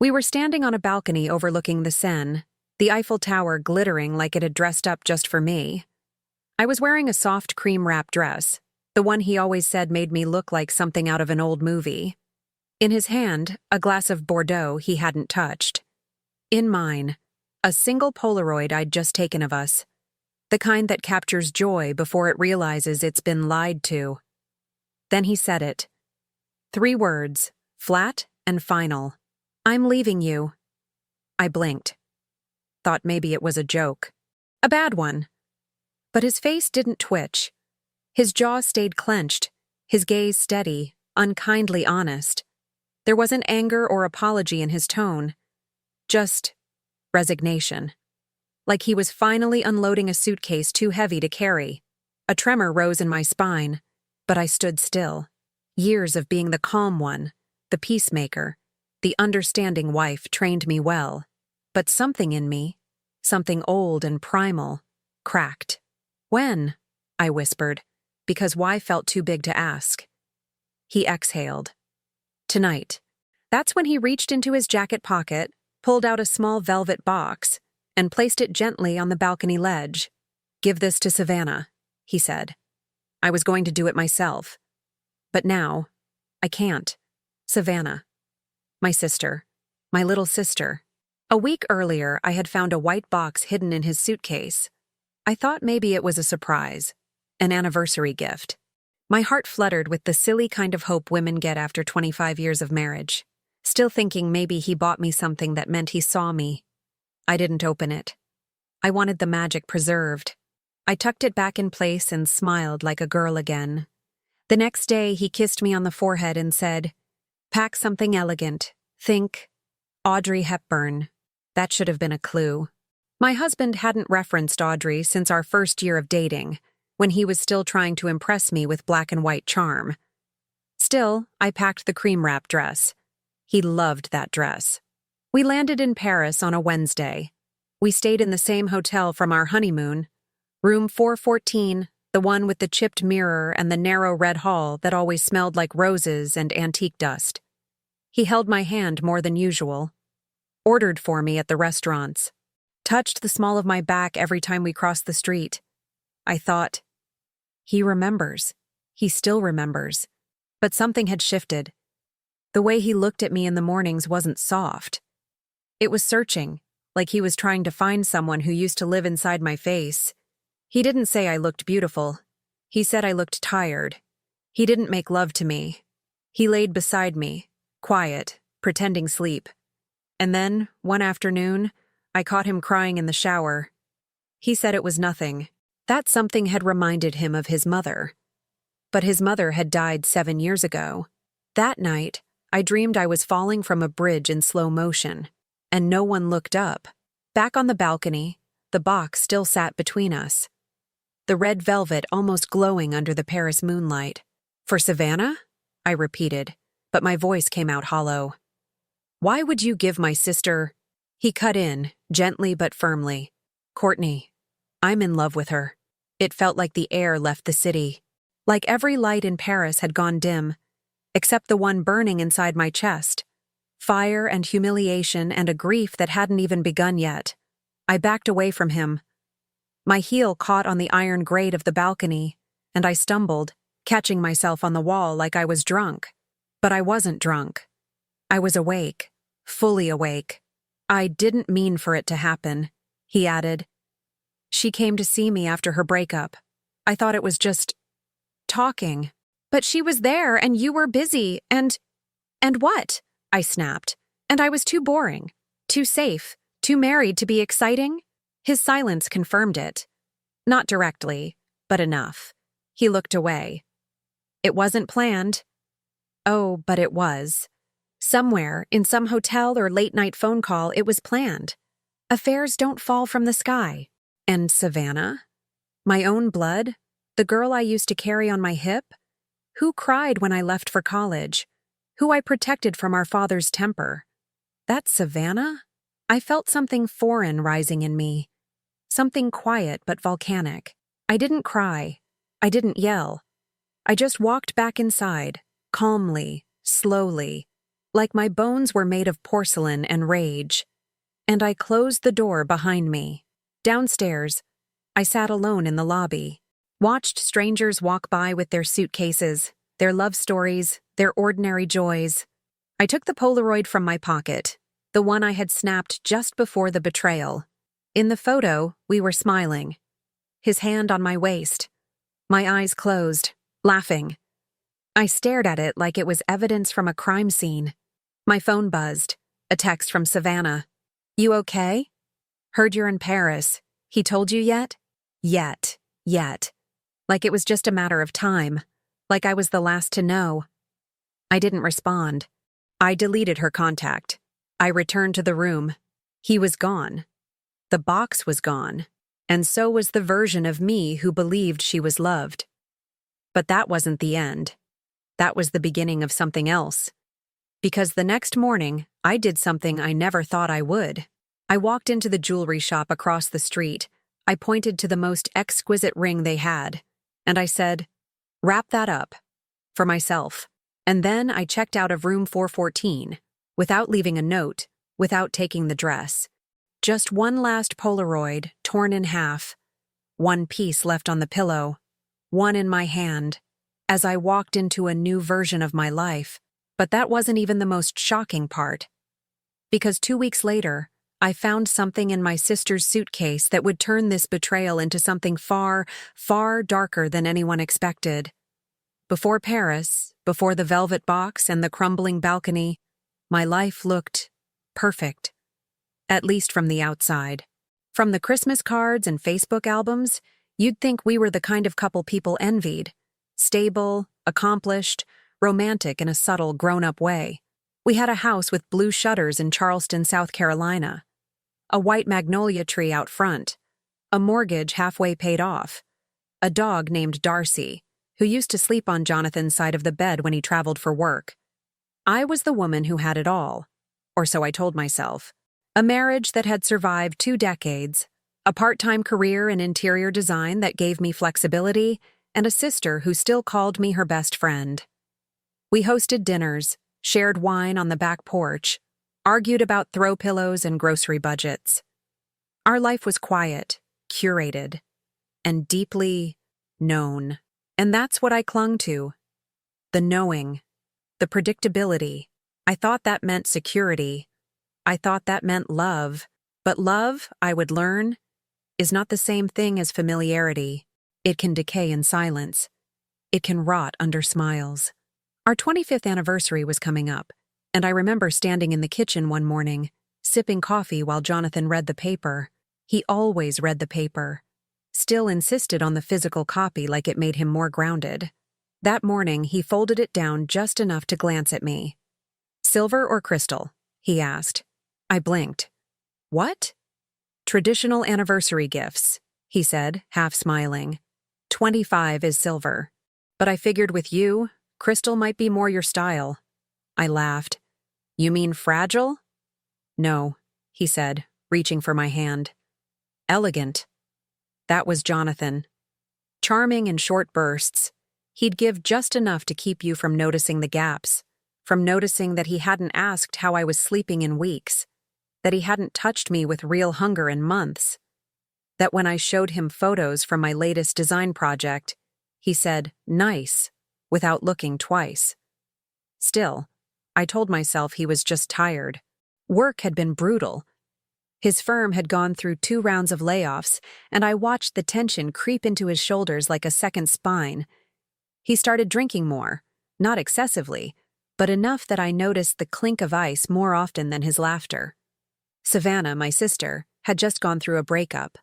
We were standing on a balcony overlooking the Seine, the Eiffel Tower glittering like it had dressed up just for me. I was wearing a soft cream-wrap dress, the one he always said made me look like something out of an old movie. In his hand, a glass of Bordeaux he hadn't touched. In mine, a single Polaroid I'd just taken of us, the kind that captures joy before it realizes it's been lied to. Then he said it. 3 words, flat and final. "I'm leaving you." I blinked. Thought maybe it was a joke. A bad one. But his face didn't twitch. His jaw stayed clenched, his gaze steady, unkindly honest. There wasn't anger or apology in his tone. Just resignation. Like he was finally unloading a suitcase too heavy to carry. A tremor rose in my spine, but I stood still. Years of being the calm one, the peacemaker, the understanding wife trained me well. But something in me, something old and primal, cracked. "When?" I whispered, because why felt too big to ask. He exhaled. "Tonight." That's when he reached into his jacket pocket, pulled out a small velvet box, and placed it gently on the balcony ledge. "Give this to Savannah," he said. I was going to do it myself. But now, I can't. Savannah. My sister. My little sister. A week earlier, I had found a white box hidden in his suitcase. I thought maybe it was a surprise, an anniversary gift. My heart fluttered with the silly kind of hope women get after 25 years of marriage, still thinking maybe he bought me something that meant he saw me. I didn't open it. I wanted the magic preserved. I tucked it back in place and smiled like a girl again. The next day, he kissed me on the forehead and said, "Pack something elegant. Think Audrey Hepburn." That should have been a clue. My husband hadn't referenced Audrey since our first year of dating, when he was still trying to impress me with black and white charm. Still, I packed the cream-wrap dress. He loved that dress. We landed in Paris on a Wednesday. We stayed in the same hotel from our honeymoon, room 414, the one with the chipped mirror and the narrow red hall that always smelled like roses and antique dust. He held my hand more than usual, ordered for me at the restaurants, touched the small of my back every time we crossed the street. I thought, he remembers. He still remembers. But something had shifted. The way he looked at me in the mornings wasn't soft. It was searching, like he was trying to find someone who used to live inside my face. He didn't say I looked beautiful. He said I looked tired. He didn't make love to me. He laid beside me, quiet, pretending sleep. And then, one afternoon, I caught him crying in the shower. He said it was nothing. That something had reminded him of his mother. But his mother had died 7 years ago. That night, I dreamed I was falling from a bridge in slow motion, and no one looked up. Back on the balcony, the box still sat between us, the red velvet almost glowing under the Paris moonlight. "For Savannah?" I repeated, but my voice came out hollow. "Why would you give my sister—" He cut in, gently but firmly. "Courtney, I'm in love with her." It felt like the air left the city, like every light in Paris had gone dim, except the one burning inside my chest. Fire and humiliation and a grief that hadn't even begun yet. I backed away from him. My heel caught on the iron grate of the balcony, and I stumbled, catching myself on the wall like I was drunk. But I wasn't drunk. I was awake, fully awake. "I didn't mean for it to happen," he added. "She came to see me after her breakup. I thought it was just talking." "But she was there and you were busy and what?" I snapped. "And I was too boring, too safe, too married to be exciting?" His silence confirmed it. Not directly, but enough. He looked away. "It wasn't planned." Oh, but it was. Somewhere, in some hotel or late-night phone call, it was planned. Affairs don't fall from the sky. And Savannah? My own blood? The girl I used to carry on my hip? Who cried when I left for college? Who I protected from our father's temper? That Savannah? I felt something foreign rising in me. Something quiet but volcanic. I didn't cry. I didn't yell. I just walked back inside, calmly, slowly. like my bones were made of porcelain and rage. And I closed the door behind me. Downstairs, I sat alone in the lobby, watched strangers walk by with their suitcases, their love stories, their ordinary joys. I took the Polaroid from my pocket, the one I had snapped just before the betrayal. In the photo, we were smiling, his hand on my waist, my eyes closed, laughing. I stared at it like it was evidence from a crime scene. My phone buzzed, a text from Savannah. "You okay? Heard you're in Paris. He told you yet?" Yet. Like it was just a matter of time. Like I was the last to know. I didn't respond. I deleted her contact. I returned to the room. He was gone. The box was gone. And so was the version of me who believed she was loved. But that wasn't the end. That was the beginning of something else. Because the next morning, I did something I never thought I would. I walked into the jewelry shop across the street. I pointed to the most exquisite ring they had. And I said, "Wrap that up." For myself. And then I checked out of room 414, without leaving a note, without taking the dress. Just one last Polaroid, torn in half. One piece left on the pillow. One in my hand. As I walked into a new version of my life. But that wasn't even the most shocking part. Because 2 weeks later, I found something in my sister's suitcase that would turn this betrayal into something far, far darker than anyone expected. Before Paris, before the velvet box and the crumbling balcony, my life looked perfect. At least from the outside. From the Christmas cards and Facebook albums, you'd think we were the kind of couple people envied. Stable, accomplished, romantic in a subtle, grown-up way. We had a house with blue shutters in Charleston, South Carolina. A white magnolia tree out front. A mortgage halfway paid off. A dog named Darcy, who used to sleep on Jonathan's side of the bed when he traveled for work. I was the woman who had it all. Or so I told myself. A marriage that had survived 2 decades. A part-time career in interior design that gave me flexibility, and a sister who still called me her best friend. We hosted dinners, shared wine on the back porch, argued about throw pillows and grocery budgets. Our life was quiet, curated, and deeply known. And that's what I clung to. The knowing, the predictability. I thought that meant security. I thought that meant love. But love, I would learn, is not the same thing as familiarity. It can decay in silence. It can rot under smiles. Our 25th anniversary was coming up, and I remember standing in the kitchen one morning, sipping coffee while Jonathan read the paper. He always read the paper. Still insisted on the physical copy like it made him more grounded. That morning, he folded it down just enough to glance at me. "Silver or crystal?" he asked. I blinked. "What?" "Traditional anniversary gifts," he said, half smiling. 25 is silver. But I figured with you, crystal might be more your style. I laughed. "You mean fragile?" "No," he said, reaching for my hand. "Elegant." That was Jonathan. Charming in short bursts. He'd give just enough to keep you from noticing the gaps, from noticing that he hadn't asked how I was sleeping in weeks, that he hadn't touched me with real hunger in months, that when I showed him photos from my latest design project, he said, "Nice," without looking twice. Still, I told myself he was just tired. Work had been brutal. His firm had gone through 2 rounds of layoffs, and I watched the tension creep into his shoulders like a second spine. He started drinking more, not excessively, but enough that I noticed the clink of ice more often than his laughter. Savannah, my sister, had just gone through a breakup.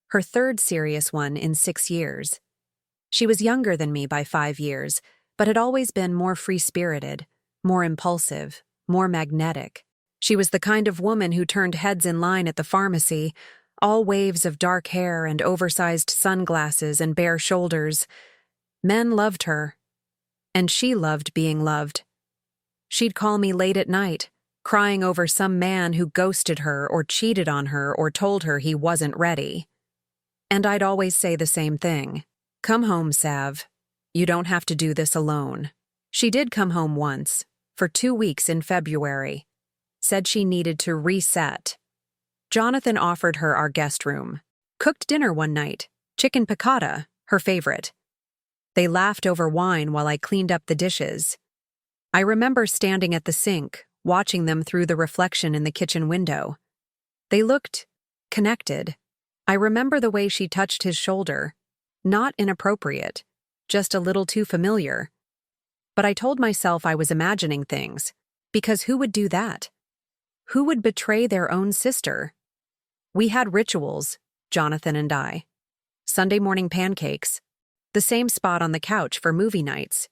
Her 3rd serious one in 6 years. She was younger than me by 5 years, but had always been more free-spirited, more impulsive, more magnetic. She was the kind of woman who turned heads in line at the pharmacy, all waves of dark hair and oversized sunglasses and bare shoulders. Men loved her, and she loved being loved. She'd call me late at night, crying over some man who ghosted her or cheated on her or told her he wasn't ready. And I'd always say the same thing. "Come home, Sav. You don't have to do this alone." She did come home once, for 2 weeks in February. Said she needed to reset. Jonathan offered her our guest room. Cooked dinner one night, chicken piccata, her favorite. They laughed over wine while I cleaned up the dishes. I remember standing at the sink, watching them through the reflection in the kitchen window. They looked connected. I remember the way she touched his shoulder. Not inappropriate, just a little too familiar. But I told myself I was imagining things, because who would do that? Who would betray their own sister? We had rituals, Jonathan and I. Sunday morning pancakes, the same spot on the couch for movie nights,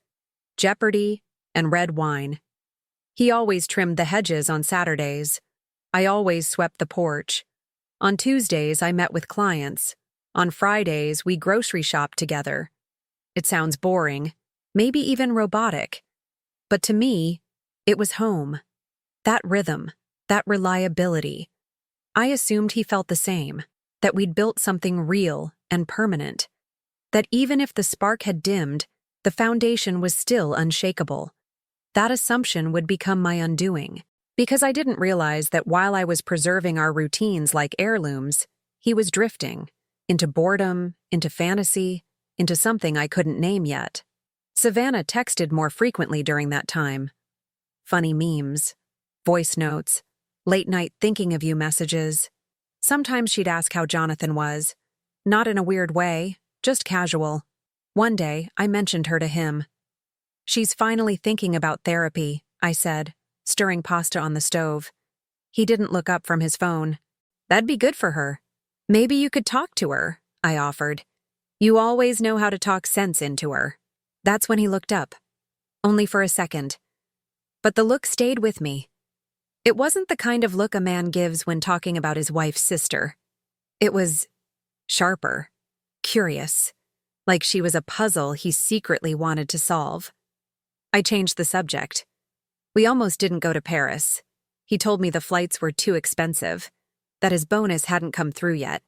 Jeopardy, and red wine. He always trimmed the hedges on Saturdays. I always swept the porch. On Tuesdays, I met with clients. On Fridays, we grocery shopped together. It sounds boring, maybe even robotic. But to me, it was home. That rhythm, that reliability. I assumed he felt the same, that we'd built something real and permanent. That even if the spark had dimmed, the foundation was still unshakable. That assumption would become my undoing, because I didn't realize that while I was preserving our routines like heirlooms, he was drifting into boredom, into fantasy, into something I couldn't name yet. Savannah texted more frequently during that time. Funny memes, voice notes, late-night thinking-of-you messages. Sometimes she'd ask how Jonathan was. Not in a weird way, just casual. One day, I mentioned her to him. "She's finally thinking about therapy," I said, stirring pasta on the stove. He didn't look up from his phone. "That'd be good for her. Maybe you could talk to her," I offered. "You always know how to talk sense into her." That's when he looked up. Only for a second. But the look stayed with me. It wasn't the kind of look a man gives when talking about his wife's sister. It was sharper, curious, like she was a puzzle he secretly wanted to solve. I changed the subject. We almost didn't go to Paris. He told me the flights were too expensive, that his bonus hadn't come through yet.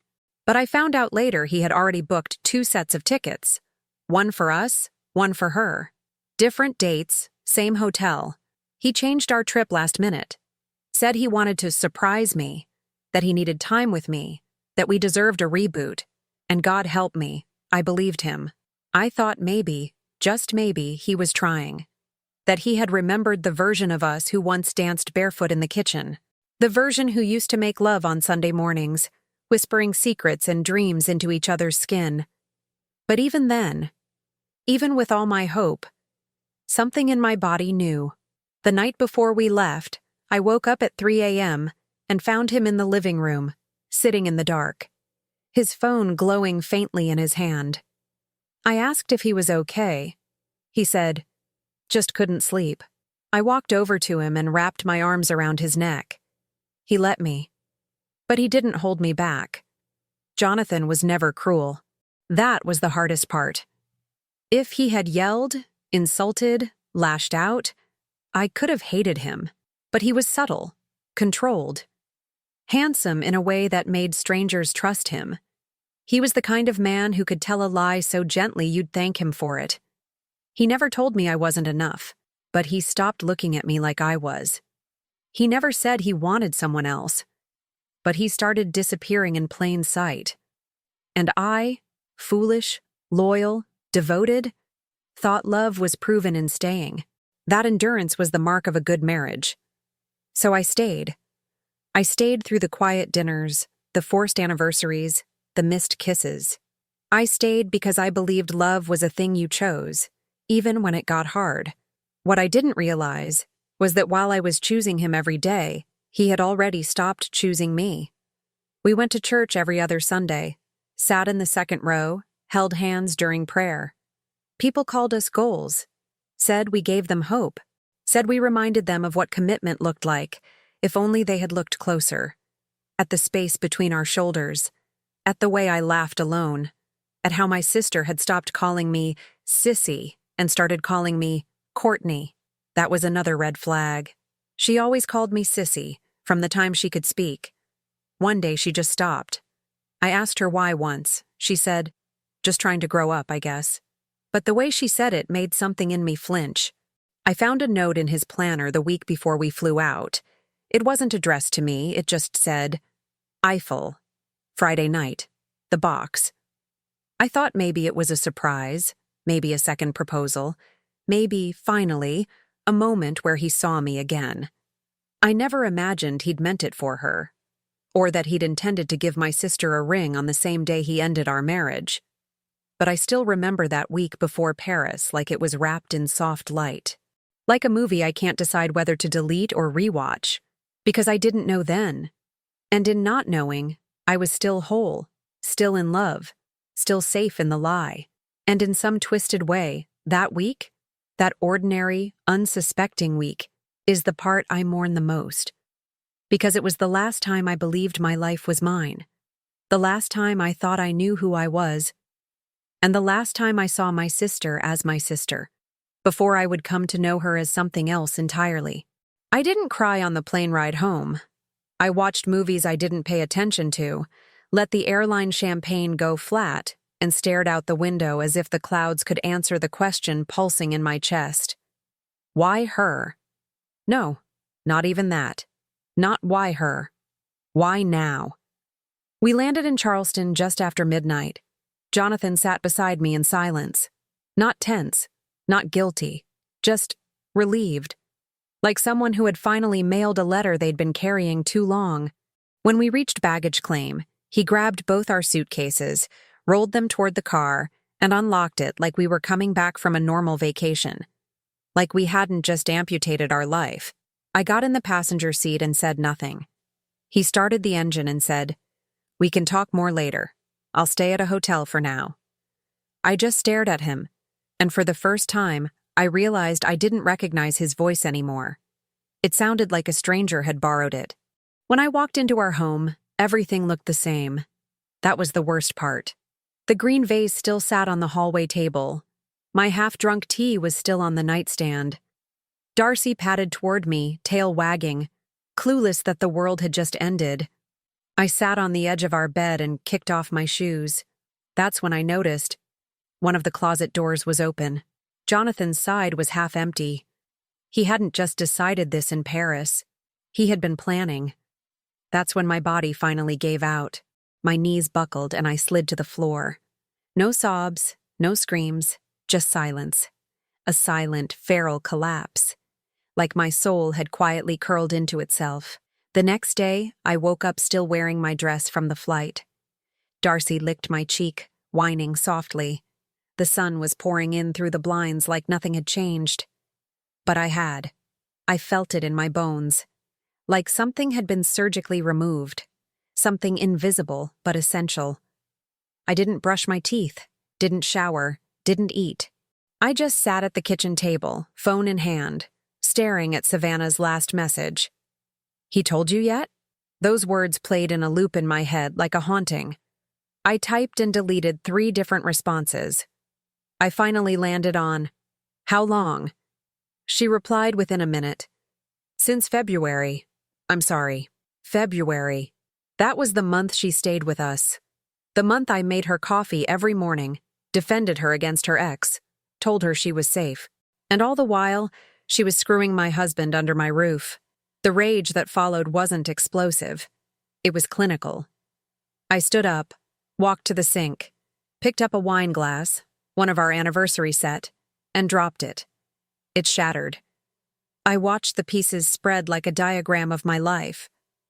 But I found out later he had already booked 2 sets of tickets. One for us, one for her. Different dates, same hotel. He changed our trip last minute. Said he wanted to surprise me, that he needed time with me, that we deserved a reboot. And God help me, I believed him. I thought maybe, just maybe, he was trying. That he had remembered the version of us who once danced barefoot in the kitchen. The version who used to make love on Sunday mornings, whispering secrets and dreams into each other's skin. But even then, even with all my hope, something in my body knew. The night before we left, I woke up at 3 a.m. and found him in the living room, sitting in the dark, his phone glowing faintly in his hand. I asked if he was okay. He said, "Just couldn't sleep." I walked over to him and wrapped my arms around his neck. He let me. But he didn't hold me back. Jonathan was never cruel. That was the hardest part. If he had yelled, insulted, lashed out, I could have hated him. But he was subtle, controlled, handsome in a way that made strangers trust him. He was the kind of man who could tell a lie so gently you'd thank him for it. He never told me I wasn't enough, but he stopped looking at me like I was. He never said he wanted someone else, but he started disappearing in plain sight. And I, foolish, loyal, devoted, thought love was proven in staying. That endurance was the mark of a good marriage. So I stayed. I stayed through the quiet dinners, the forced anniversaries, the missed kisses. I stayed because I believed love was a thing you chose, even when it got hard. What I didn't realize was that while I was choosing him every day, he had already stopped choosing me. We went to church every other Sunday, sat in the second row, held hands during prayer. People called us goals, said we gave them hope, said we reminded them of what commitment looked like, if only they had looked closer. At the space between our shoulders, at the way I laughed alone, at how my sister had stopped calling me Sissy and started calling me Courtney. That was another red flag. She always called me Sissy, from the time she could speak. One day she just stopped. I asked her why once. She said, "Just trying to grow up, I guess." But the way she said it made something in me flinch. I found a note in his planner the week before we flew out. It wasn't addressed to me, it just said, Eiffel, Friday night, the box. I thought maybe it was a surprise, maybe a second proposal, maybe, finally, a moment where he saw me again. I never imagined he'd meant it for her, or that he'd intended to give my sister a ring on the same day he ended our marriage. But I still remember that week before Paris like it was wrapped in soft light. Like a movie I can't decide whether to delete or rewatch, because I didn't know then. And in not knowing, I was still whole, still in love, still safe in the lie. And in some twisted way, that week, that ordinary, unsuspecting week, is the part I mourn the most. Because it was the last time I believed my life was mine. The last time I thought I knew who I was. And the last time I saw my sister as my sister, before I would come to know her as something else entirely. I didn't cry on the plane ride home. I watched movies I didn't pay attention to, let the airline champagne go flat, and stared out the window as if the clouds could answer the question pulsing in my chest. Why her? No, not even that. Not why her. Why now? We landed in Charleston just after midnight. Jonathan sat beside me in silence. Not tense, not guilty, just relieved. Like someone who had finally mailed a letter they'd been carrying too long. When we reached baggage claim, he grabbed both our suitcases, rolled them toward the car, and unlocked it like we were coming back from a normal vacation. Like we hadn't just amputated our life. I got in the passenger seat and said nothing. He started the engine and said, "We can talk more later. I'll stay at a hotel for now." I just stared at him, and for the first time, I realized I didn't recognize his voice anymore. It sounded like a stranger had borrowed it. When I walked into our home, everything looked the same. That was the worst part. The green vase still sat on the hallway table. My half-drunk tea was still on the nightstand. Darcy padded toward me, tail wagging, clueless that the world had just ended. I sat on the edge of our bed and kicked off my shoes. That's when I noticed one of the closet doors was open. Jonathan's side was half empty. He hadn't just decided this in Paris. He had been planning. That's when my body finally gave out. My knees buckled and I slid to the floor. No sobs, no screams, just silence. A silent, feral collapse. Like my soul had quietly curled into itself. The next day, I woke up still wearing my dress from the flight. Darcy licked my cheek, whining softly. The sun was pouring in through the blinds like nothing had changed. But I had. I felt it in my bones. Like something had been surgically removed. Something invisible but essential. I didn't brush my teeth, didn't shower, didn't eat. I just sat at the kitchen table, phone in hand, staring at Savannah's last message. "He told you yet?" Those words played in a loop in my head like a haunting. I typed and deleted 3 different responses. I finally landed on, "How long?" She replied within a minute. "Since February. I'm sorry. February. That was the month she stayed with us. The month I made her coffee every morning, defended her against her ex, told her she was safe. And all the while, she was screwing my husband under my roof. The rage that followed wasn't explosive. It was clinical. I stood up, walked to the sink, picked up a wine glass, one of our anniversary set, and dropped it. It shattered. I watched the pieces spread like a diagram of my life.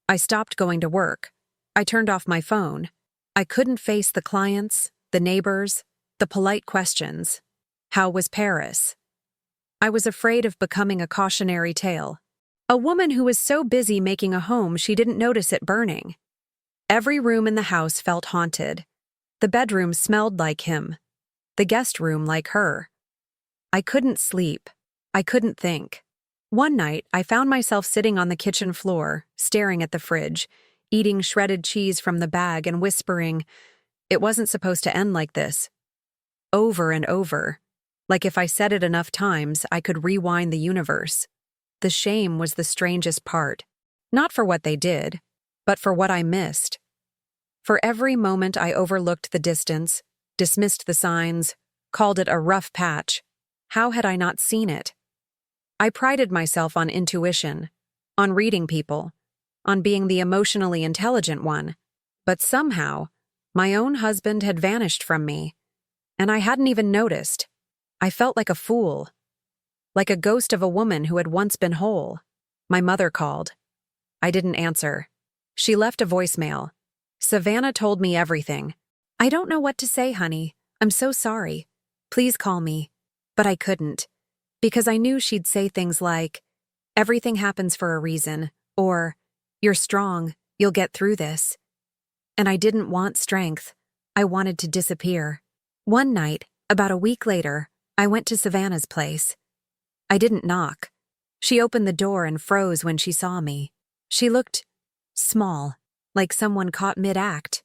I stopped going to work. I turned off my phone. I couldn't face the clients, the neighbors, the polite questions. How was Paris? I was afraid of becoming a cautionary tale. A woman who was so busy making a home she didn't notice it burning. Every room in the house felt haunted. The bedroom smelled like him. The guest room like her. I couldn't sleep. I couldn't think. One night, I found myself sitting on the kitchen floor, staring at the fridge, eating shredded cheese from the bag and whispering, "It wasn't supposed to end like this." Over and over. Like if I said it enough times, I could rewind the universe. The shame was the strangest part. Not for what they did, but for what I missed. For every moment I overlooked the distance, dismissed the signs, called it a rough patch. How had I not seen it? I prided myself on intuition, on reading people, on being the emotionally intelligent one. But somehow, my own husband had vanished from me, and I hadn't even noticed. I felt like a fool, like a ghost of a woman who had once been whole. My mother called. I didn't answer. She left a voicemail. Savannah told me everything. I don't know what to say, honey. I'm so sorry. Please call me. But I couldn't, because I knew she'd say things like, everything happens for a reason, or, you're strong, you'll get through this. And I didn't want strength. I wanted to disappear. One night, about a week later, I went to Savannah's place. I didn't knock. She opened the door and froze when she saw me. She looked small, like someone caught mid-act.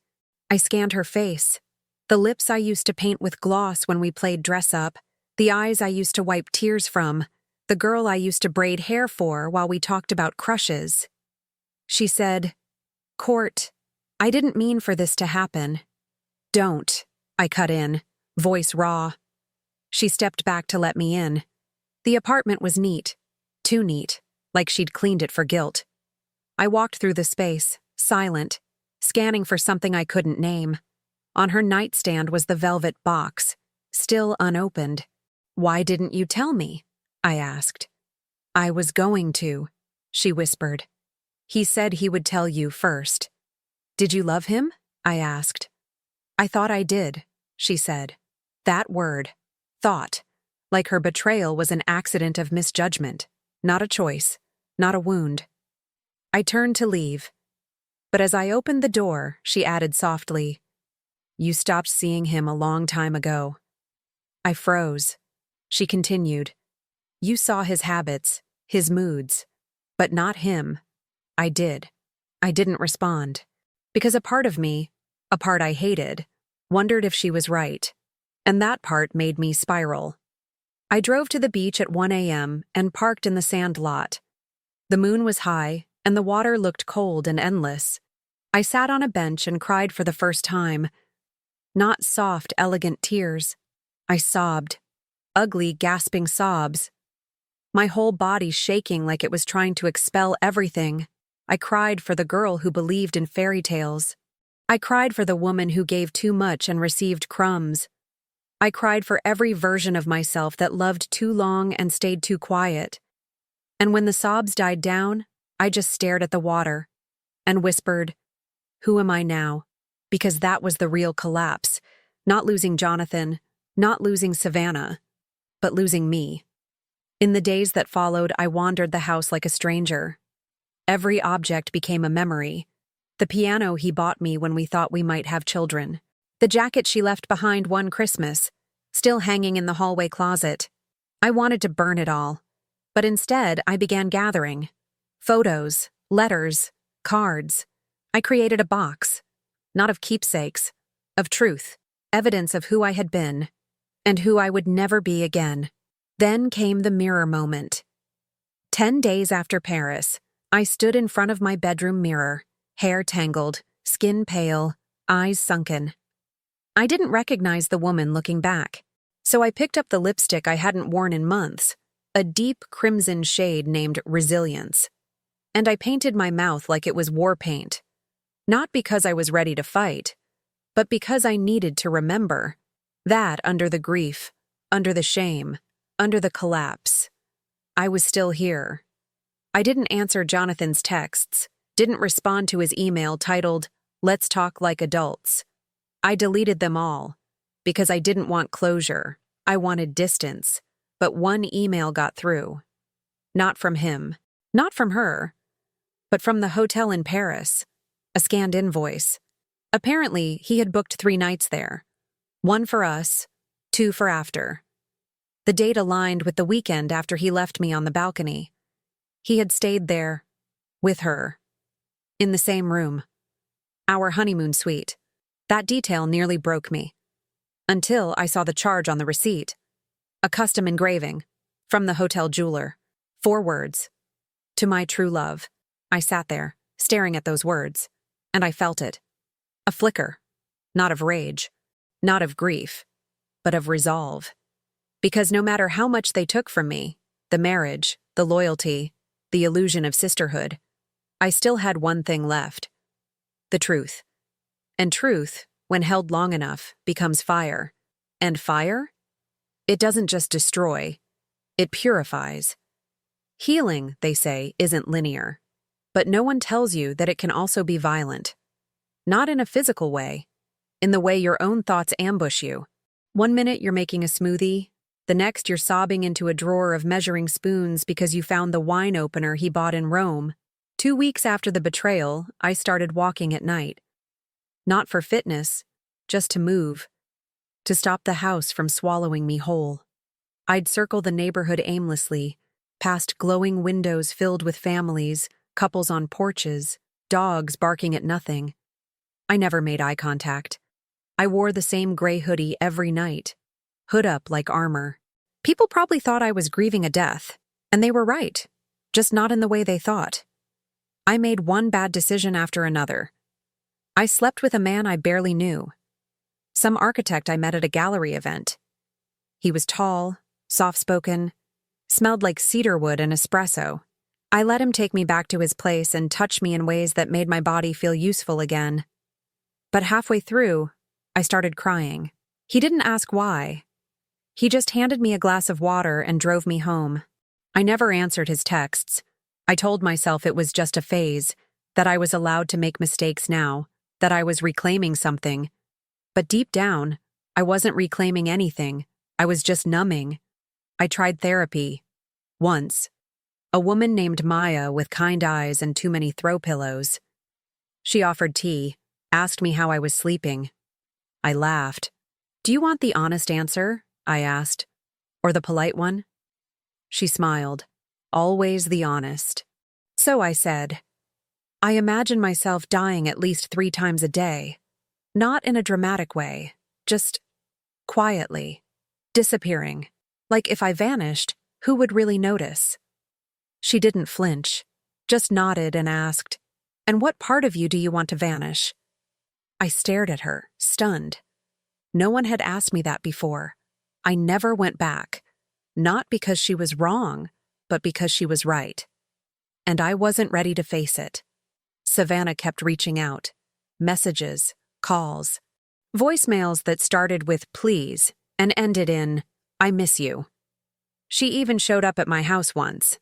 I scanned her face. The lips I used to paint with gloss when we played dress-up, the eyes I used to wipe tears from, the girl I used to braid hair for while we talked about crushes. She said, Court, I didn't mean for this to happen. Don't, I cut in, voice raw. She stepped back to let me in. The apartment was neat, too neat, like she'd cleaned it for guilt. I walked through the space, silent, scanning for something I couldn't name. On her nightstand was the velvet box, still unopened. Why didn't you tell me? I asked. I was going to, she whispered. He said he would tell you first. Did you love him? I asked. I thought I did, she said. That word, thought, like her betrayal was an accident of misjudgment, not a choice, not a wound. I turned to leave. But as I opened the door, she added softly, You stopped seeing him a long time ago. I froze. She continued, You saw his habits, his moods, but not him. I did. I didn't respond. Because a part of me, a part I hated, wondered if she was right. And that part made me spiral. I drove to the beach at 1 a.m. and parked in the sand lot. The moon was high, and the water looked cold and endless. I sat on a bench and cried for the first time. Not soft, elegant tears. I sobbed. Ugly, gasping sobs. My whole body shaking like it was trying to expel everything. I cried for the girl who believed in fairy tales. I cried for the woman who gave too much and received crumbs. I cried for every version of myself that loved too long and stayed too quiet. And when the sobs died down, I just stared at the water and whispered, Who am I now? Because that was the real collapse. Not losing Jonathan, not losing Savannah, but losing me. In the days that followed, I wandered the house like a stranger. Every object became a memory. The piano he bought me when we thought we might have children. The jacket she left behind one Christmas, still hanging in the hallway closet. I wanted to burn it all. But instead, I began gathering. Photos, letters, cards. I created a box. Not of keepsakes, of truth, evidence of who I had been, and who I would never be again. Then came the mirror moment. 10 days after Paris, I stood in front of my bedroom mirror, hair tangled, skin pale, eyes sunken. I didn't recognize the woman looking back, so I picked up the lipstick I hadn't worn in months, a deep crimson shade named Resilience, and I painted my mouth like it was war paint. Not because I was ready to fight, but because I needed to remember. That under the grief, under the shame, under the collapse. I was still here. I didn't answer Jonathan's texts, didn't respond to his email titled, Let's Talk Like Adults. I deleted them all, because I didn't want closure. I wanted distance, but one email got through. Not from him, not from her, but from the hotel in Paris, a scanned invoice. Apparently, he had booked 3 nights there. 1 for us, 2 for after. The date aligned with the weekend after he left me on the balcony. He had stayed there, with her, in the same room. Our honeymoon suite. That detail nearly broke me. Until I saw the charge on the receipt. A custom engraving, from the hotel jeweler. 4 words. To my true love. I sat there, staring at those words, and I felt it. A flicker. Not of rage, not of grief, but of resolve. Because no matter how much they took from me, The marriage, the loyalty, the illusion of sisterhood. I still had one thing left. The truth. And truth, when held long enough, becomes fire. And fire? It doesn't just destroy, it purifies. Healing, they say, isn't linear. But no one tells you that it can also be violent. Not in a physical way, in the way your own thoughts ambush you. One minute you're making a smoothie, the next you're sobbing into a drawer of measuring spoons because you found the wine opener he bought in Rome. 2 weeks after the betrayal, I started walking at night. Not for fitness, just to move. To stop the house from swallowing me whole. I'd circle the neighborhood aimlessly, past glowing windows filled with families, couples on porches, dogs barking at nothing. I never made eye contact. I wore the same gray hoodie every night, hood up like armor. People probably thought I was grieving a death, and they were right, just not in the way they thought. I made one bad decision after another. I slept with a man I barely knew. Some architect I met at a gallery event. He was tall, soft-spoken, smelled like cedarwood and espresso. I let him take me back to his place and touch me in ways that made my body feel useful again. But halfway through, I started crying. He didn't ask why. He just handed me a glass of water and drove me home. I never answered his texts. I told myself it was just a phase, that I was allowed to make mistakes now, that I was reclaiming something. But deep down, I wasn't reclaiming anything. I was just numbing. I tried therapy. Once. A woman named Maya with kind eyes and too many throw pillows. She offered tea, asked me how I was sleeping. I laughed. "Do you want the honest answer?" I asked. "Or the polite one?" She smiled. "Always the honest." So I said, "I imagine myself dying at least 3 times a day. Not in a dramatic way, just quietly, disappearing. Like if I vanished, who would really notice?" She didn't flinch, just nodded and asked, "And what part of you do you want to vanish?" I stared at her, stunned. No one had asked me that before. I never went back. Not because she was wrong, but because she was right. And I wasn't ready to face it. Savannah kept reaching out. Messages, calls, voicemails that started with "please" and ended in "I miss you." She even showed up at my house once.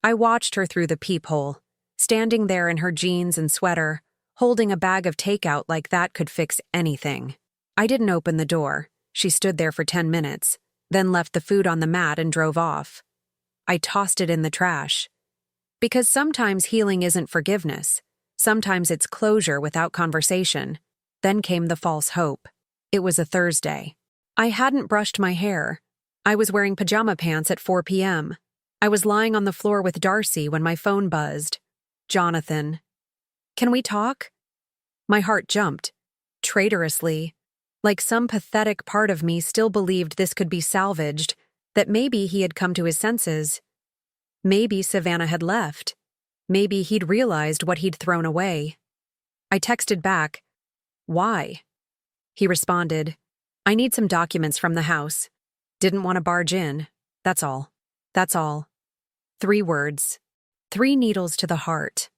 I watched her through the peephole, standing there in her jeans and sweater, holding a bag of takeout like that could fix anything. I didn't open the door. She stood there for 10 minutes, then left the food on the mat and drove off. I tossed it in the trash. Because sometimes healing isn't forgiveness. Sometimes it's closure without conversation. Then came the false hope. It was a Thursday. I hadn't brushed my hair. I was wearing pajama pants at 4 p.m. I was lying on the floor with Darcy when my phone buzzed. "Jonathan. Can we talk?" My heart jumped. Traitorously. Like some pathetic part of me still believed this could be salvaged, that maybe he had come to his senses. Maybe Savannah had left. Maybe he'd realized what he'd thrown away. I texted back, "Why?" He responded, "I need some documents from the house. Didn't want to barge in. That's all. That's all." 3 words. 3 needles to the heart.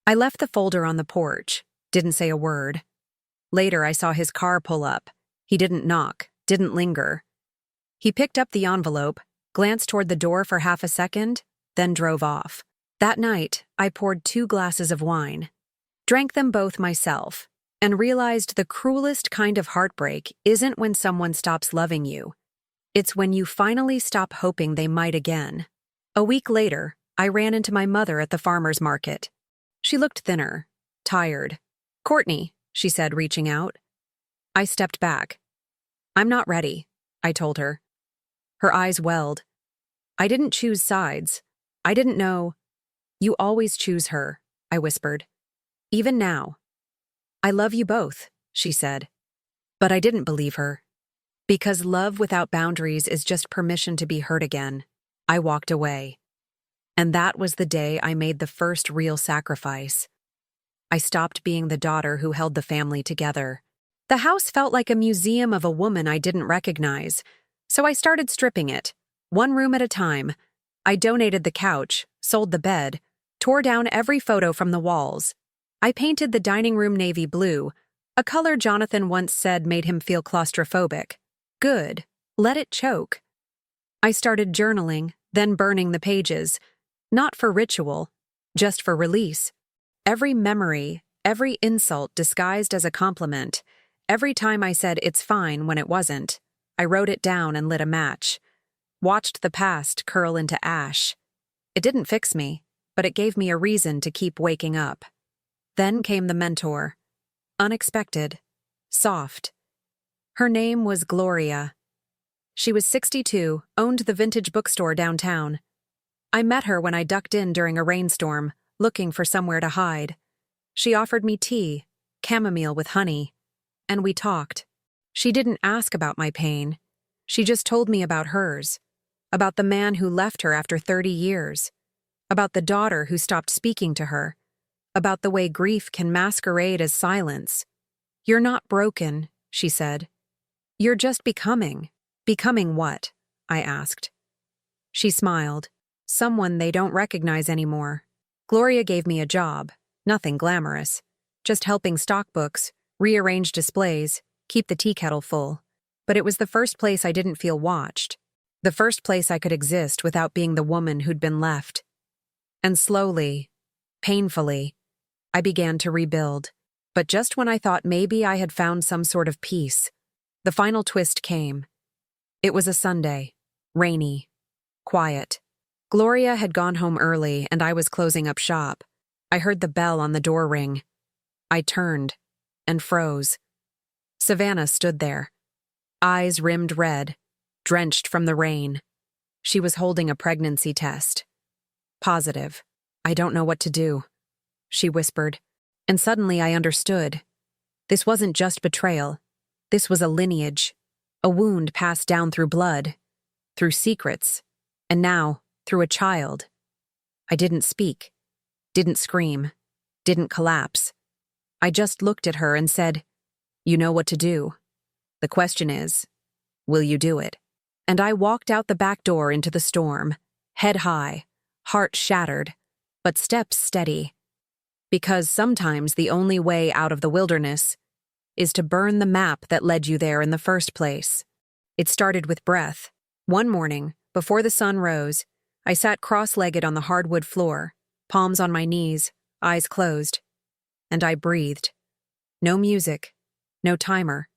I left the folder on the porch. Didn't say a word. Later I saw his car pull up. He didn't knock, didn't linger. He picked up the envelope, glanced toward the door for half a second, then drove off. That night, I poured 2 glasses of wine, drank them both myself, and realized the cruelest kind of heartbreak isn't when someone stops loving you. It's when you finally stop hoping they might again. A week later, I ran into my mother at the farmer's market. She looked thinner, tired. "Courtney," she said, reaching out. I stepped back. "I'm not ready," I told her. Her eyes welled. "I didn't choose sides. I didn't know." "You always choose her," I whispered. "Even now." "I love you both," she said. But I didn't believe her. Because love without boundaries is just permission to be hurt again. I walked away. And that was the day I made the first real sacrifice. I stopped being the daughter who held the family together. The house felt like a museum of a woman I didn't recognize, so I started stripping it, 1 room at a time, I donated the couch, sold the bed, tore down every photo from the walls. I painted the dining room navy blue, a color Jonathan once said made him feel claustrophobic. Good. Let it choke. I started journaling, then burning the pages. Not for ritual, just for release. Every memory, every insult disguised as a compliment, every time I said it's fine when it wasn't, I wrote it down and lit a match. Watched the past curl into ash. It didn't fix me, but it gave me a reason to keep waking up. Then came the mentor. Unexpected. Soft. Her name was Gloria. She was 62, owned the vintage bookstore downtown. I met her when I ducked in during a rainstorm, looking for somewhere to hide. She offered me tea, chamomile with honey, and we talked. She didn't ask about my pain. She just told me about hers, about the man who left her after 30 years, about the daughter who stopped speaking to her, about the way grief can masquerade as silence. You're not broken, she said. You're just becoming. Becoming what? I asked. She smiled. Someone they don't recognize anymore. Gloria gave me a job, nothing glamorous, just helping stock books, rearrange displays, keep the tea kettle full. But it was the first place I didn't feel watched, the first place I could exist without being the woman who'd been left. And slowly, painfully, I began to rebuild. But just when I thought maybe I had found some sort of peace, the final twist came. It was a Sunday, rainy, quiet. Gloria had gone home early and I was closing up shop. I heard the bell on the door ring. I turned and froze. Savannah stood there, eyes rimmed red, drenched from the rain. She was holding a pregnancy test. Positive. I don't know what to do, she whispered. And suddenly I understood. This wasn't just betrayal. This was a lineage, a wound passed down through blood, through secrets, and now through a child. I didn't speak, didn't scream, didn't collapse. I just looked at her and said, "You know what to do. The question is, will you do it?" And I walked out the back door into the storm, head high, heart shattered, but steps steady. Because sometimes the only way out of the wilderness is to burn the map that led you there in the first place. It started with breath. One morning, before the sun rose, I sat cross-legged on the hardwood floor, palms on my knees, eyes closed, and I breathed. No music, no timer.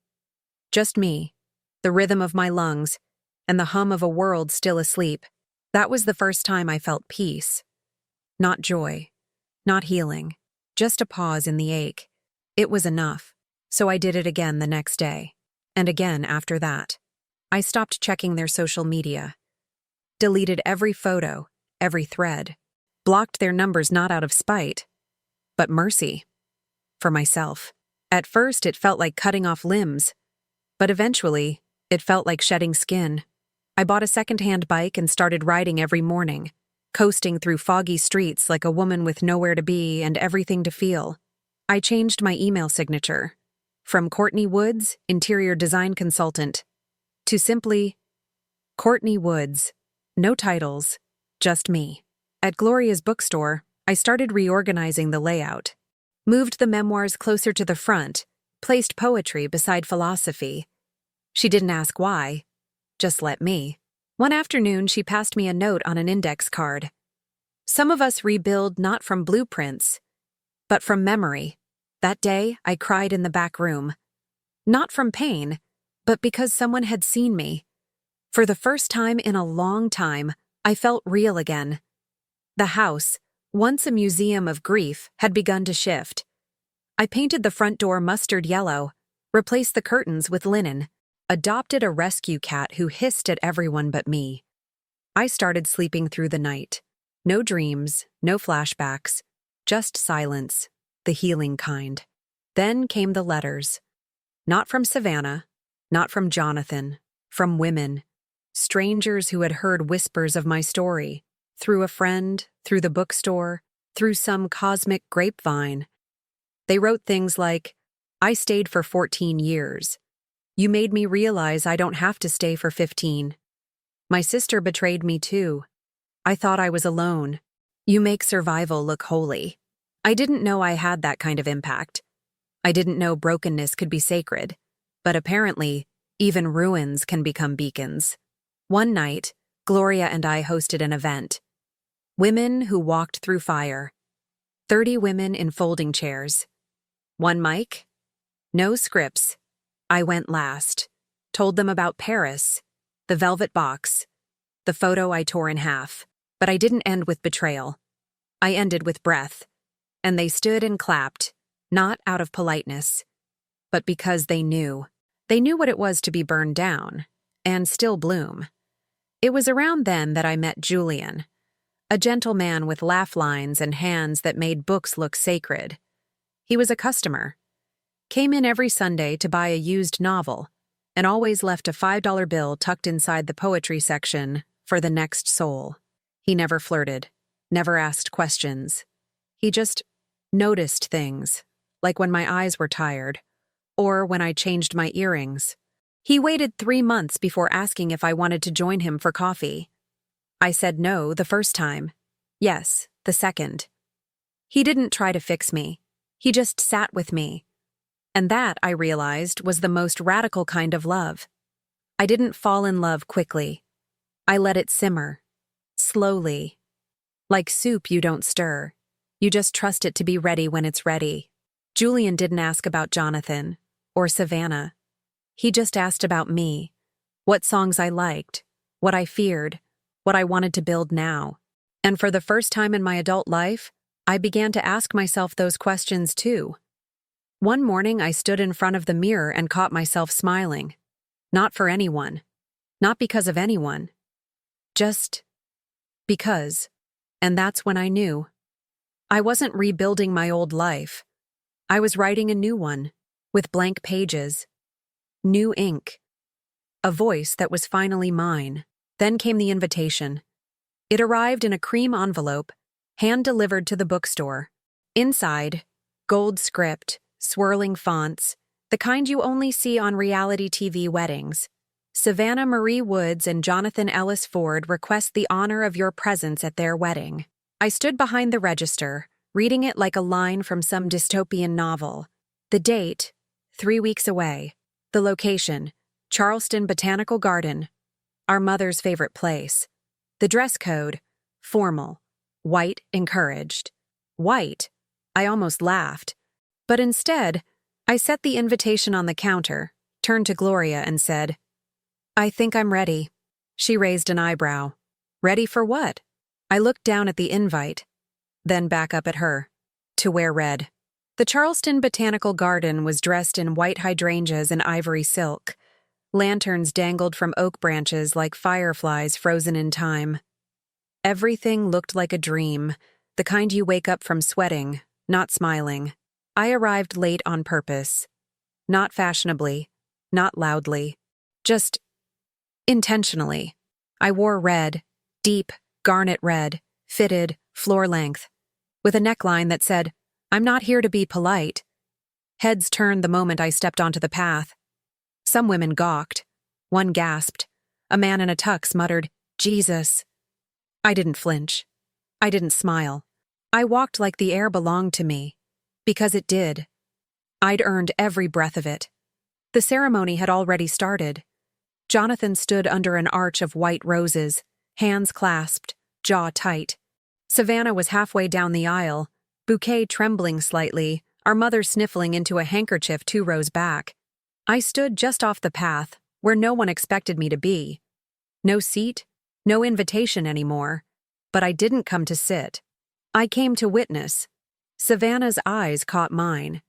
Just me, the rhythm of my lungs, and the hum of a world still asleep. That was the first time I felt peace. Not joy, not healing, just a pause in the ache. It was enough, so I did it again the next day, and again after that. I stopped checking their social media, deleted every photo, every thread, blocked their numbers not out of spite, but mercy. For myself. At first it felt like cutting off limbs, but eventually it felt like shedding skin. I bought a second-hand bike and started riding every morning, coasting through foggy streets like a woman with nowhere to be and everything to feel. I changed my email signature, from Courtney Woods, interior design consultant, to simply Courtney Woods. No titles, just me. At Gloria's bookstore, I started reorganizing the layout. Moved the memoirs closer to the front, placed poetry beside philosophy. She didn't ask why, just let me. One afternoon, she passed me a note on an index card. Some of us rebuild not from blueprints, but from memory. That day, I cried in the back room. Not from pain, but because someone had seen me. For the first time in a long time, I felt real again. The house, once a museum of grief, had begun to shift. I painted the front door mustard yellow, replaced the curtains with linen, adopted a rescue cat who hissed at everyone but me. I started sleeping through the night. No dreams, no flashbacks, just silence, the healing kind. Then came the letters. Not from Savannah, not from Jonathan, from women. Strangers who had heard whispers of my story, through a friend, through the bookstore, through some cosmic grapevine. They wrote things like, "I stayed for 14 years. You made me realize I don't have to stay for 15. My sister betrayed me too. I thought I was alone. You make survival look holy. I didn't know I had that kind of impact. I didn't know brokenness could be sacred. But apparently, even ruins can become beacons. One night, Gloria and I hosted an event. Women who walked through fire. 30 women in folding chairs. One mic. No scripts. I went last. Told them about Paris, the velvet box, the photo I tore in half. But I didn't end with betrayal. I ended with breath. And they stood and clapped, not out of politeness, but because they knew. They knew what it was to be burned down, and still bloom. It was around then that I met Julian, a gentle man with laugh lines and hands that made books look sacred. He was a customer. Came in every Sunday to buy a used novel, and always left a $5 bill tucked inside the poetry section for the next soul. He never flirted, never asked questions. He just noticed things, like when my eyes were tired, or when I changed my earrings. He waited 3 months before asking if I wanted to join him for coffee. I said no the first time, yes the second. He didn't try to fix me. He just sat with me. And that, I realized, was the most radical kind of love. I didn't fall in love quickly. I let it simmer. Slowly. Like soup you don't stir. You just trust it to be ready when it's ready. Julian didn't ask about Jonathan or Savannah. He just asked about me, what songs I liked, what I feared, what I wanted to build now. And for the first time in my adult life, I began to ask myself those questions too. One morning I stood in front of the mirror and caught myself smiling. Not for anyone. Not because of anyone. Just because. And that's when I knew. I wasn't rebuilding my old life. I was writing a new one, with blank pages. New ink. A voice that was finally mine. Then came the invitation. It arrived in a cream envelope, hand-delivered to the bookstore. Inside, gold script, swirling fonts, the kind you only see on reality TV weddings. Savannah Marie Woods and Jonathan Ellis Ford request the honor of your presence at their wedding. I stood behind the register, reading it like a line from some dystopian novel. The date, 3 weeks away. The location, Charleston Botanical Garden, our mother's favorite place. The dress code, formal, white encouraged. White, I almost laughed. But instead, I set the invitation on the counter, turned to Gloria and said, I think I'm ready. She raised an eyebrow. Ready for what? I looked down at the invite, then back up at her. To wear red. The Charleston Botanical Garden was dressed in white hydrangeas and ivory silk. Lanterns dangled from oak branches like fireflies frozen in time. Everything looked like a dream, the kind you wake up from sweating, not smiling. I arrived late on purpose. Not fashionably, not loudly. Just intentionally. I wore red, deep, garnet red, fitted, floor length, with a neckline that said, I'm not here to be polite. Heads turned the moment I stepped onto the path. Some women gawked. One gasped. A man in a tux muttered, Jesus. I didn't flinch. I didn't smile. I walked like the air belonged to me. Because it did. I'd earned every breath of it. The ceremony had already started. Jonathan stood under an arch of white roses, hands clasped, jaw tight. Savannah was halfway down the aisle, bouquet trembling slightly, our mother sniffling into a handkerchief 2 rows back. I stood just off the path, where no one expected me to be. No seat, no invitation anymore. But I didn't come to sit. I came to witness. Savannah's eyes caught mine.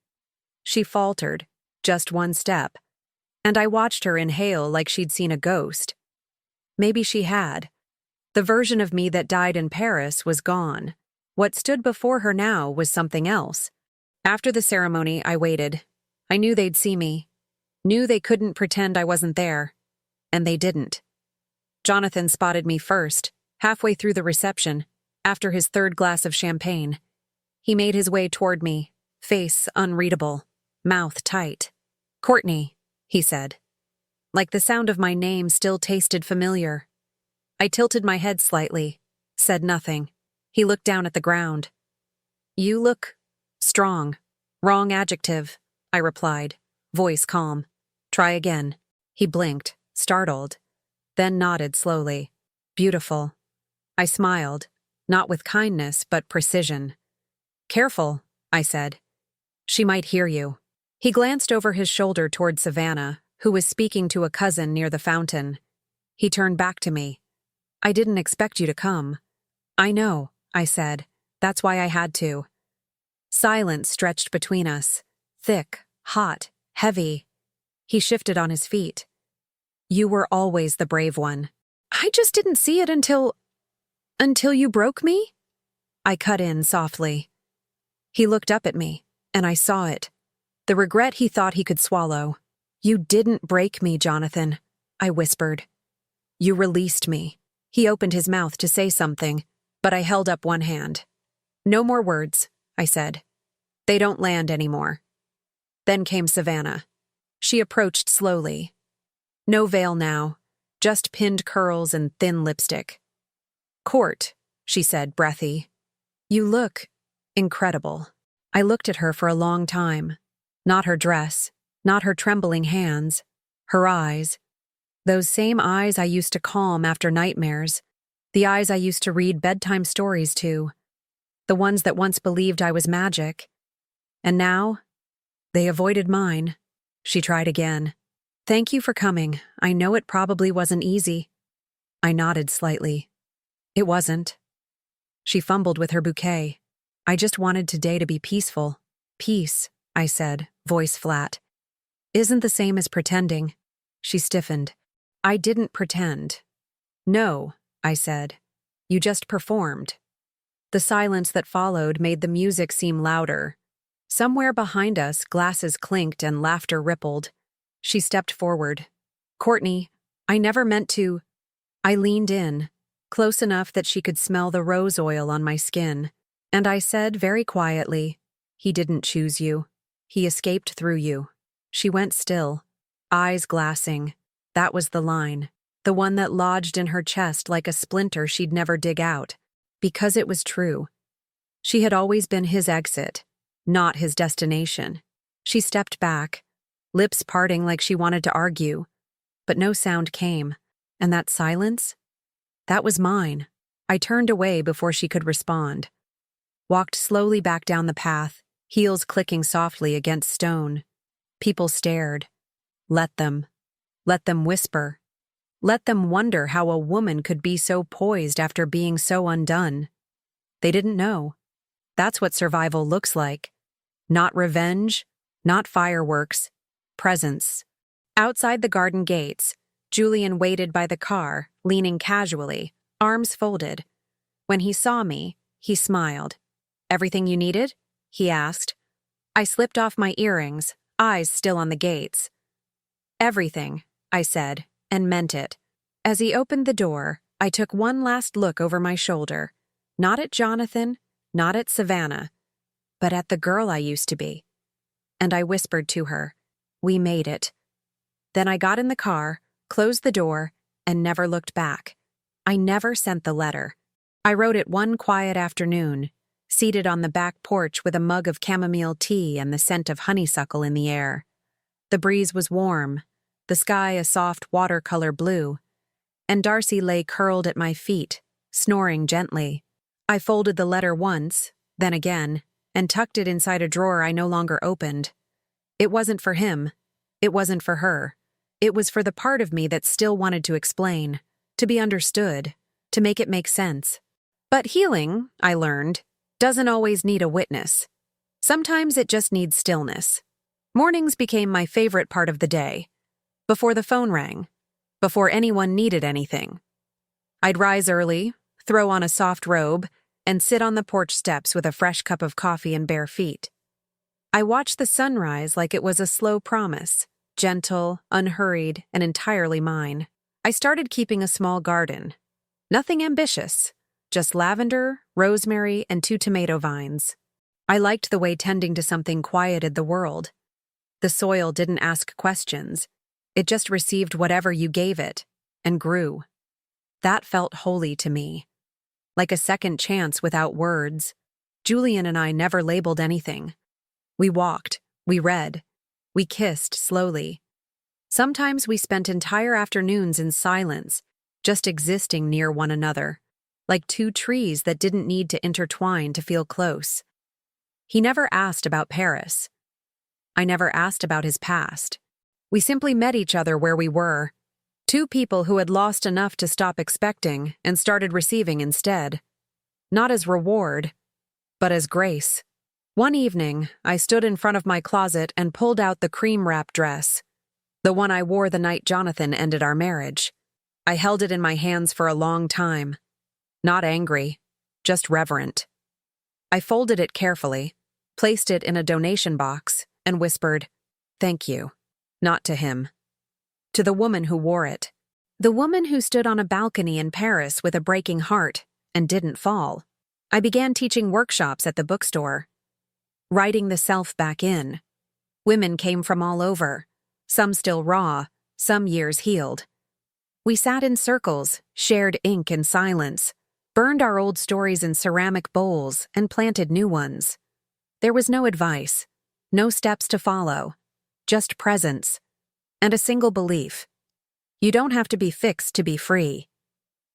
She faltered, just 1 step, and I watched her inhale like she'd seen a ghost. Maybe she had. The version of me that died in Paris was gone. What stood before her now was something else. After the ceremony, I waited. I knew they'd see me. Knew they couldn't pretend I wasn't there. And they didn't. Jonathan spotted me first, halfway through the reception, after his 3rd glass of champagne. He made his way toward me, face unreadable, mouth tight. Courtney, he said. Like the sound of my name still tasted familiar. I tilted my head slightly. said nothing. He looked down at the ground. You look strong. Wrong adjective, I replied, voice calm. Try again. He blinked, startled, then nodded slowly. Beautiful. I smiled, not with kindness, but precision. Careful, I said. She might hear you. He glanced over his shoulder toward Savannah, who was speaking to a cousin near the fountain. He turned back to me. I didn't expect you to come. I know, I said. That's why I had to. Silence stretched between us. Thick, hot, heavy. He shifted on his feet. You were always the brave one. I just didn't see it until you broke me? I cut in softly. He looked up at me, and I saw it. The regret he thought he could swallow. You didn't break me, Jonathan, I whispered. You released me. He opened his mouth to say something, but I held up one hand. No more words, I said. They don't land anymore. Then came Savannah. She approached slowly. No veil now, just pinned curls and thin lipstick. Court, she said, breathy. You look incredible. I looked at her for a long time. Not her dress, not her trembling hands, her eyes. Those same eyes I used to calm after nightmares, the eyes I used to read bedtime stories to, the ones that once believed I was magic. And now, they avoided mine. She tried again. Thank you for coming. I know it probably wasn't easy. I nodded slightly. It wasn't. She fumbled with her bouquet. I just wanted today to be peaceful. Peace, I said, voice flat. Isn't the same as pretending. She stiffened. I didn't pretend. No, I said. You just performed. The silence that followed made the music seem louder. Somewhere behind us, glasses clinked and laughter rippled. She stepped forward. Courtney, I never meant to. I leaned in, close enough that she could smell the rose oil on my skin, and I said very quietly, he didn't choose you. He escaped through you. She went still, eyes glassing. That was the line, the one that lodged in her chest like a splinter she'd never dig out, because it was true. She had always been his exit, not his destination. She stepped back, lips parting like she wanted to argue, but no sound came, and that silence? That was mine. I turned away before she could respond. Walked slowly back down the path, heels clicking softly against stone. People stared. Let them. Let them whisper. Let them wonder how a woman could be so poised after being so undone. They didn't know. That's what survival looks like. Not revenge, not fireworks, presence. Outside the garden gates, Julian waited by the car, leaning casually, arms folded. When he saw me, he smiled. Everything you needed? He asked. I slipped off my earrings, eyes still on the gates. Everything, I said, and meant it. As he opened the door, I took one last look over my shoulder. Not at Jonathan, not at Savannah, but at the girl I used to be. And I whispered to her, we made it. Then I got in the car, closed the door, and never looked back. I never sent the letter. I wrote it one quiet afternoon, seated on the back porch with a mug of chamomile tea and the scent of honeysuckle in the air. The breeze was warm, the sky a soft watercolor blue, and Darcy lay curled at my feet, snoring gently. I folded the letter once, then again, and tucked it inside a drawer I no longer opened. It wasn't for him. It wasn't for her. It was for the part of me that still wanted to explain, to be understood, to make it make sense. But healing, I learned, doesn't always need a witness. Sometimes it just needs stillness. Mornings became my favorite part of the day. Before the phone rang, before anyone needed anything. I'd rise early, throw on a soft robe, and sit on the porch steps with a fresh cup of coffee and bare feet. I watched the sunrise like it was a slow promise, gentle, unhurried, and entirely mine. I started keeping a small garden. Nothing ambitious, just lavender, rosemary, and 2 tomato vines. I liked the way tending to something quieted the world. The soil didn't ask questions. It just received whatever you gave it, and grew. That felt holy to me. like a second chance without words. Julian and I never labeled anything. We walked, we read, we kissed slowly. Sometimes we spent entire afternoons in silence, just existing near one another, like two trees that didn't need to intertwine to feel close. He never asked about Paris. I never asked about his past. We simply met each other where we were, two people who had lost enough to stop expecting and started receiving instead. Not as reward, but as grace. One evening, I stood in front of my closet and pulled out the cream-wrap dress, the one I wore the night Jonathan ended our marriage. I held it in my hands for a long time. Not angry, just reverent. I folded it carefully, placed it in a donation box, and whispered, "Thank you." Not to him. To the woman who wore it. The woman who stood on a balcony in Paris with a breaking heart and didn't fall. I began teaching workshops at the bookstore, writing the self back in. Women came from all over, some still raw, some years healed. We sat in circles, shared ink in silence, burned our old stories in ceramic bowls, and planted new ones. There was no advice, no steps to follow, just presence, and a single belief. You don't have to be fixed to be free.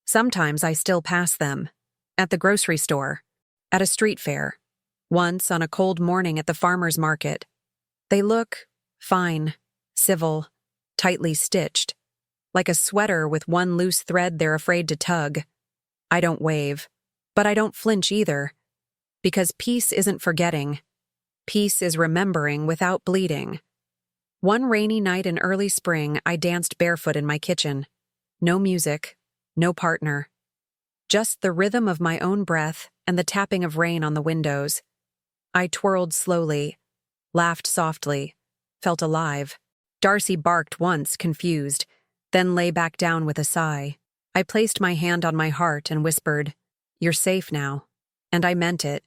Sometimes I still pass them, at the grocery store, at a street fair, once on a cold morning at the farmer's market. They look fine, civil, tightly stitched, like a sweater with one loose thread they're afraid to tug. I don't wave, but I don't flinch either, because peace isn't forgetting. Peace is remembering without bleeding. One rainy night in early spring, I danced barefoot in my kitchen. No music, no partner. Just the rhythm of my own breath and the tapping of rain on the windows. I twirled slowly, laughed softly, felt alive. Darcy barked once, confused, then lay back down with a sigh. I placed my hand on my heart and whispered, "You're safe now." And I meant it.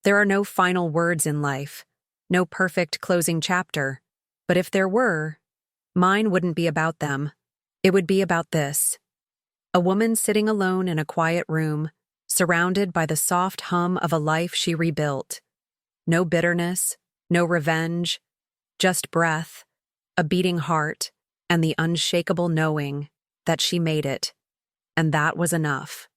There are no final words in life, no perfect closing chapter. But if there were, mine wouldn't be about them. It would be about this. A woman sitting alone in a quiet room, surrounded by the soft hum of a life she rebuilt. No bitterness, no revenge, just breath, a beating heart, and the unshakable knowing that she made it. And that was enough.